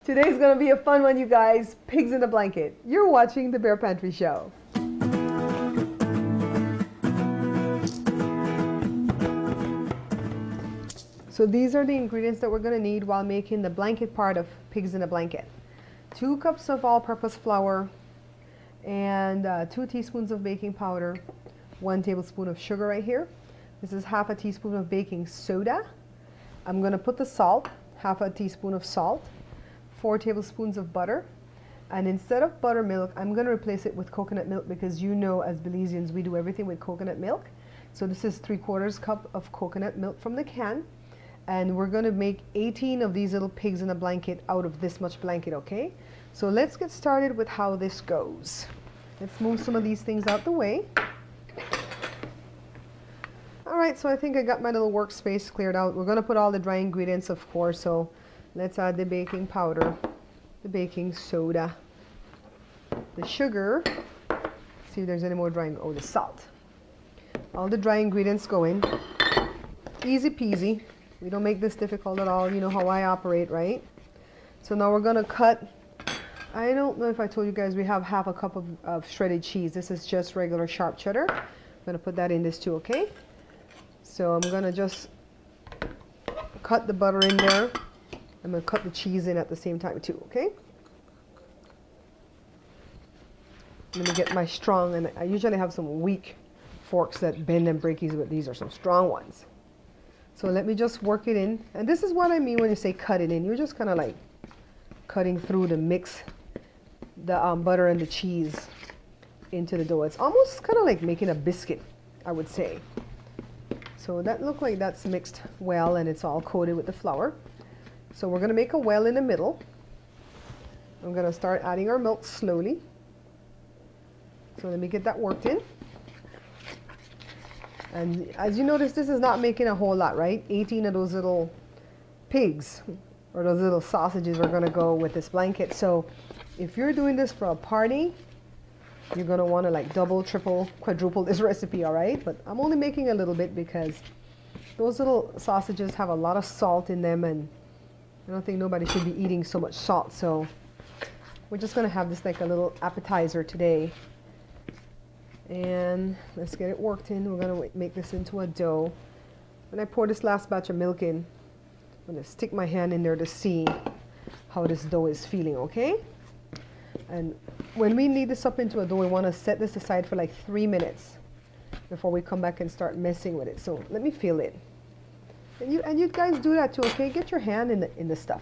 Today's gonna be a fun one, you guys. Pigs in a blanket. You're watching the Bear Pantry Show. So these are the ingredients that we're gonna need while making the blanket part of Pigs in a Blanket. 2 cups of all-purpose flour and 2 teaspoons of baking powder, 1 tablespoon of sugar right here. This is half a teaspoon of baking soda. I'm gonna put the salt, half a teaspoon of salt, 4 tablespoons of butter, and instead of buttermilk, I'm going to replace it with coconut milk because you know as Belizeans we do everything with coconut milk. So this is 3/4 cup of coconut milk from the can, and we're going to make 18 of these little pigs in a blanket out of this much blanket, okay? So let's get started with how this goes. Let's move some of these things out the way. Alright, so I think I got my little workspace cleared out. We're going to put all the dry ingredients, of course, so let's add the baking powder, the baking soda, the sugar, see if there's any more dry, oh, the salt. All the dry ingredients go in. Easy peasy. We don't make this difficult at all. You know how I operate, right? So now we're going to cut, I don't know if I told you guys we have half a cup of shredded cheese. This is just regular sharp cheddar. I'm going to put that in this too, okay? So I'm going to just cut the butter in there. I'm going to cut the cheese in at the same time too, okay? Let me get my strong, and I usually have some weak forks that bend and break easy, but these are some strong ones. So let me just work it in. And this is what I mean when you say cut it in. You're just kind of like cutting through to mix the butter and the cheese into the dough. It's almost kind of like making a biscuit, I would say. So that looks like that's mixed well and it's all coated with the flour. So we're going to make a well in the middle. I'm going to start adding our milk slowly. So let me get that worked in. And as you notice, this is not making a whole lot, right? 18 of those little pigs or those little sausages are going to go with this blanket. So if you're doing this for a party, you're going to want to like double, triple, quadruple this recipe, all right? But I'm only making a little bit because those little sausages have a lot of salt in them, and I don't think nobody should be eating so much salt, so we're just going to have this like a little appetizer today. And let's get it worked in. We're going to make this into a dough. When I pour this last batch of milk in, I'm going to stick my hand in there to see how this dough is feeling, okay? And when we knead this up into a dough, we want to set this aside for like 3 minutes before we come back and start messing with it. So let me feel it. And you guys do that too, okay? Get your hand in the stuff.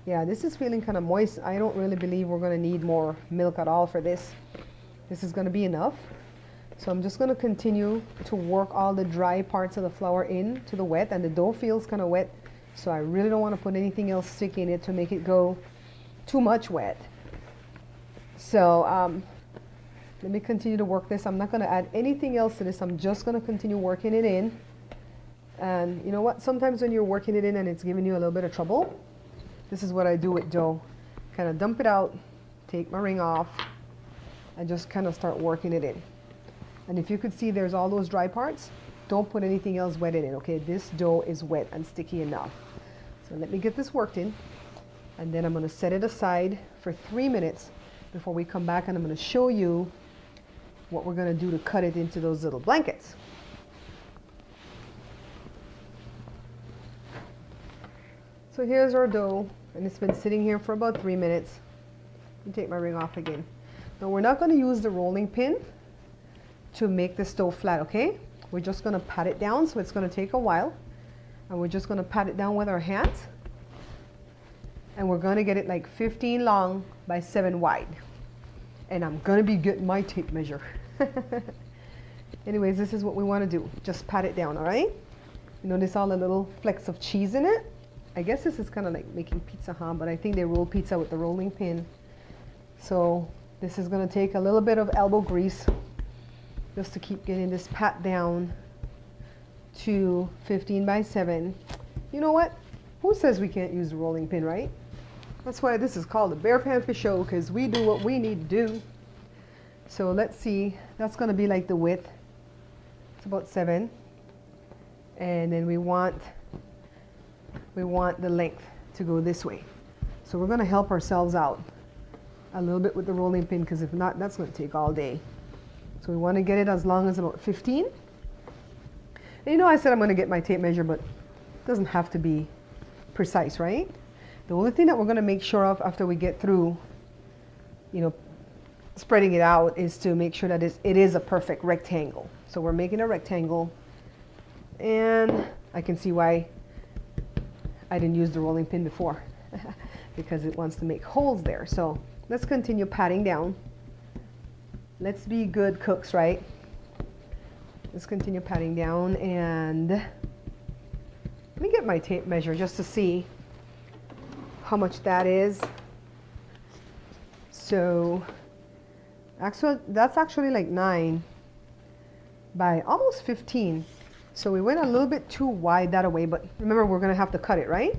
Yeah, this is feeling kind of moist. I don't really believe we're going to need more milk at all for this. This is going to be enough. So I'm just going to continue to work all the dry parts of the flour in to the wet, and the dough feels kind of wet. So I really don't want to put anything else sticky in it to make it go too much wet. So let me continue to work this. I'm not going to add anything else to this. I'm just going to continue working it in. And you know what? Sometimes when you're working it in and it's giving you a little bit of trouble, this is what I do with dough. Kind of dump it out, take my ring off, and just kind of start working it in. And if you could see there's all those dry parts, don't put anything else wet in it, okay? This dough is wet and sticky enough. So let me get this worked in, and then I'm going to set it aside for 3 minutes before we come back, and I'm going to show you what we're going to do to cut it into those little blankets. So here's our dough, and it's been sitting here for about 3 minutes. Let me take my ring off again. Now we're not going to use the rolling pin to make this dough flat, okay? We're just going to pat it down, so it's going to take a while. And we're just going to pat it down with our hands. And we're going to get it like 15 long by 7 wide. And I'm going to be getting my tape measure. Anyways, this is what we want to do. Just pat it down, all right? You notice all the little flecks of cheese in it? I guess this is kind of like making pizza, huh? But I think they roll pizza with the rolling pin. So this is going to take a little bit of elbow grease just to keep getting this pat down to 15 by 7. You know what? Who says we can't use the rolling pin, right? That's why this is called the Bear Pantry Show, because we do what we need to do. So let's see. That's going to be like the width. It's about 7. And then we want the length to go this way. So we're going to help ourselves out a little bit with the rolling pin, because if not, that's going to take all day. So we want to get it as long as about 15. And you know, I said I'm going to get my tape measure, but it doesn't have to be precise, right? The only thing that we're going to make sure of after we get through, you know, spreading it out, is to make sure that it is a perfect rectangle. So we're making a rectangle, and I can see why I didn't use the rolling pin before because it wants to make holes there. So let's continue patting down. Let's be good cooks, right? Let's continue patting down, and let me get my tape measure just to see how much that is. So actually, that's actually like 9 by almost 15. So we went a little bit too wide that way, but remember, we're going to have to cut it, right?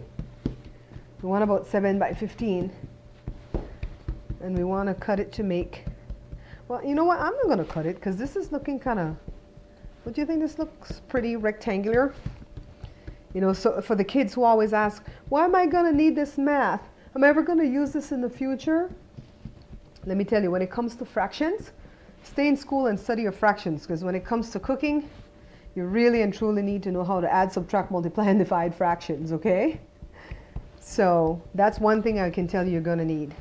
We want about 7 by 15. And we want to cut it to make, well, you know what? I'm not going to cut it because this is looking kind of, don't you think this looks pretty rectangular? You know, so for the kids who always ask, why am I going to need this math? Am I ever going to use this in the future? Let me tell you, when it comes to fractions, stay in school and study your fractions, because when it comes to cooking, you really and truly need to know how to add, subtract, multiply, and divide fractions, okay? So that's one thing I can tell you you're going to need.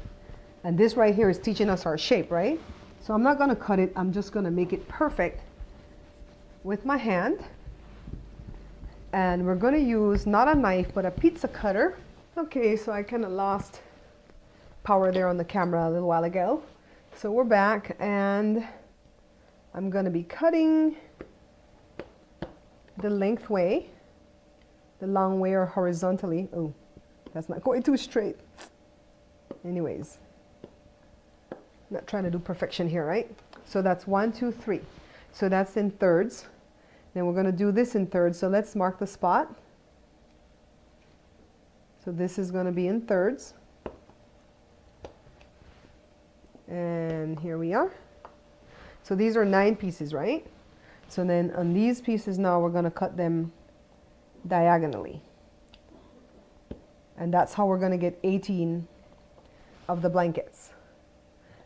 And this right here is teaching us our shape, right? So I'm not going to cut it. I'm just going to make it perfect with my hand. And we're going to use not a knife, but a pizza cutter. Okay, so I kind of lost power there on the camera a little while ago. So we're back, and I'm going to be cutting the length way, the long way, or horizontally. Oh, that's not going too straight. Anyways, not trying to do perfection here, right? So that's 1, 2, 3. So that's in thirds. Then we're going to do this in thirds. So let's mark the spot. So this is going to be in thirds. And here we are. So these are 9 pieces, right? So then on these pieces now, we're going to cut them diagonally. And that's how we're going to get 18 of the blankets,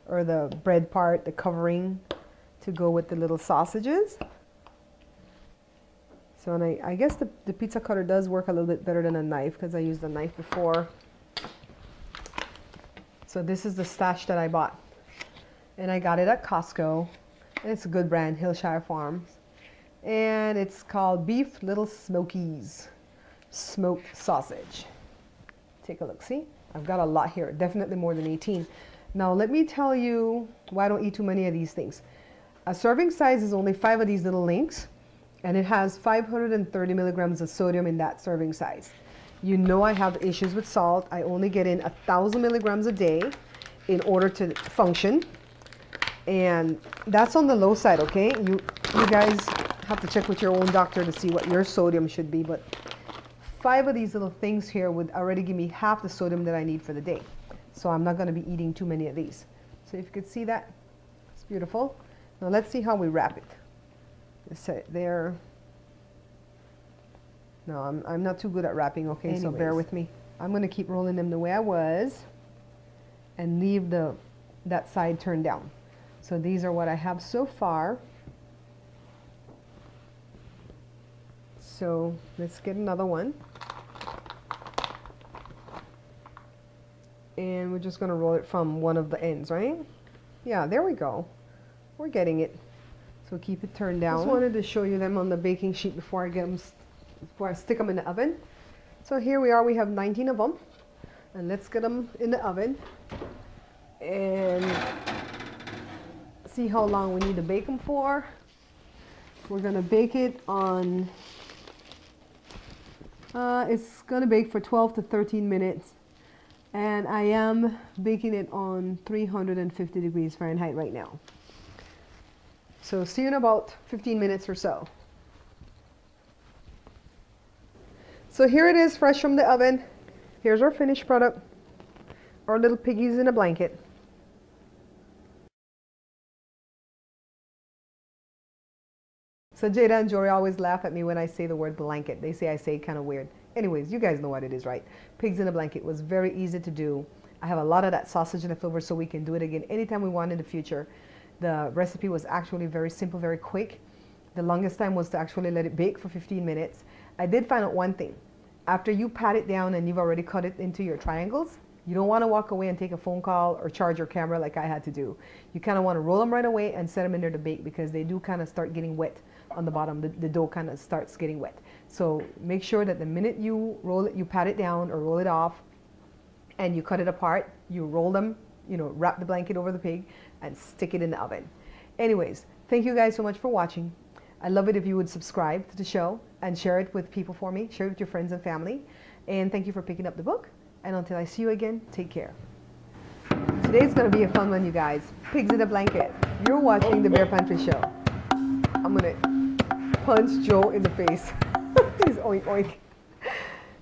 or the bread part, the covering, to go with the little sausages. So, and I guess the pizza cutter does work a little bit better than a knife, because I used a knife before. So this is the stash that I bought. And I got it at Costco. And it's a good brand, Hillshire Farms. And it's called Beef Little Smokies Smoked Sausage. Take a look, see? I've got a lot here, definitely more than 18. Now let me tell you why I don't eat too many of these things. A serving size is only 5 of these little links, and it has 530 milligrams of sodium in that serving size. You know I have issues with salt. I only get in 1,000 milligrams a day in order to function. And that's on the low side, okay? You guys have to check with your own doctor to see what your sodium should be, but 5 of these little things here would already give me half the sodium that I need for the day. So I'm not going to be eating too many of these. So if you could see that, it's beautiful. Now let's see how we wrap it. Just set it there. No, I'm not too good at wrapping, okay? Anyways, so bear with me. I'm going to keep rolling them the way I was and leave that side turned down. So these are what I have so far. So let's get another one. And we're just going to roll it from one of the ends, right? Yeah, there we go. We're getting it. So keep it turned down. Just wanted to show you them on the baking sheet before I stick them in the oven. So here we are. We have 19 of them. And let's get them in the oven and see how long we need to bake them for. We're going to bake it on, it's going to bake for 12 to 13 minutes. And I am baking it on 350 degrees Fahrenheit right now. So see you in about 15 minutes or so. So here it is, fresh from the oven. Here's our finished product. Our little piggies in a blanket. So Jada and Jory always laugh at me when I say the word blanket. They say I say it kind of weird. Anyways, you guys know what it is, right? Pigs in a blanket was very easy to do. I have a lot of that sausage left over, so we can do it again anytime we want in the future. The recipe was actually very simple, very quick. The longest time was to actually let it bake for 15 minutes. I did find out one thing. After you pat it down and you've already cut it into your triangles, you don't want to walk away and take a phone call or charge your camera like I had to do. You kind of want to roll them right away and set them in there to bake, because they do kind of start getting wet on the bottom. The dough kind of starts getting wet. So make sure that the minute you roll it, you pat it down or roll it off and you cut it apart, you roll them, you know, wrap the blanket over the pig and stick it in the oven. Anyways, thank you guys so much for watching. I love it if you would subscribe to the show and share it with people for me. Share it with your friends and family. And thank you for picking up the book. And until I see you again, take care. Today's going to be a fun one, you guys. Pigs in a blanket. You're watching the Bear Pantry Show. I'm going to punch Joe in the face. He's oink oink.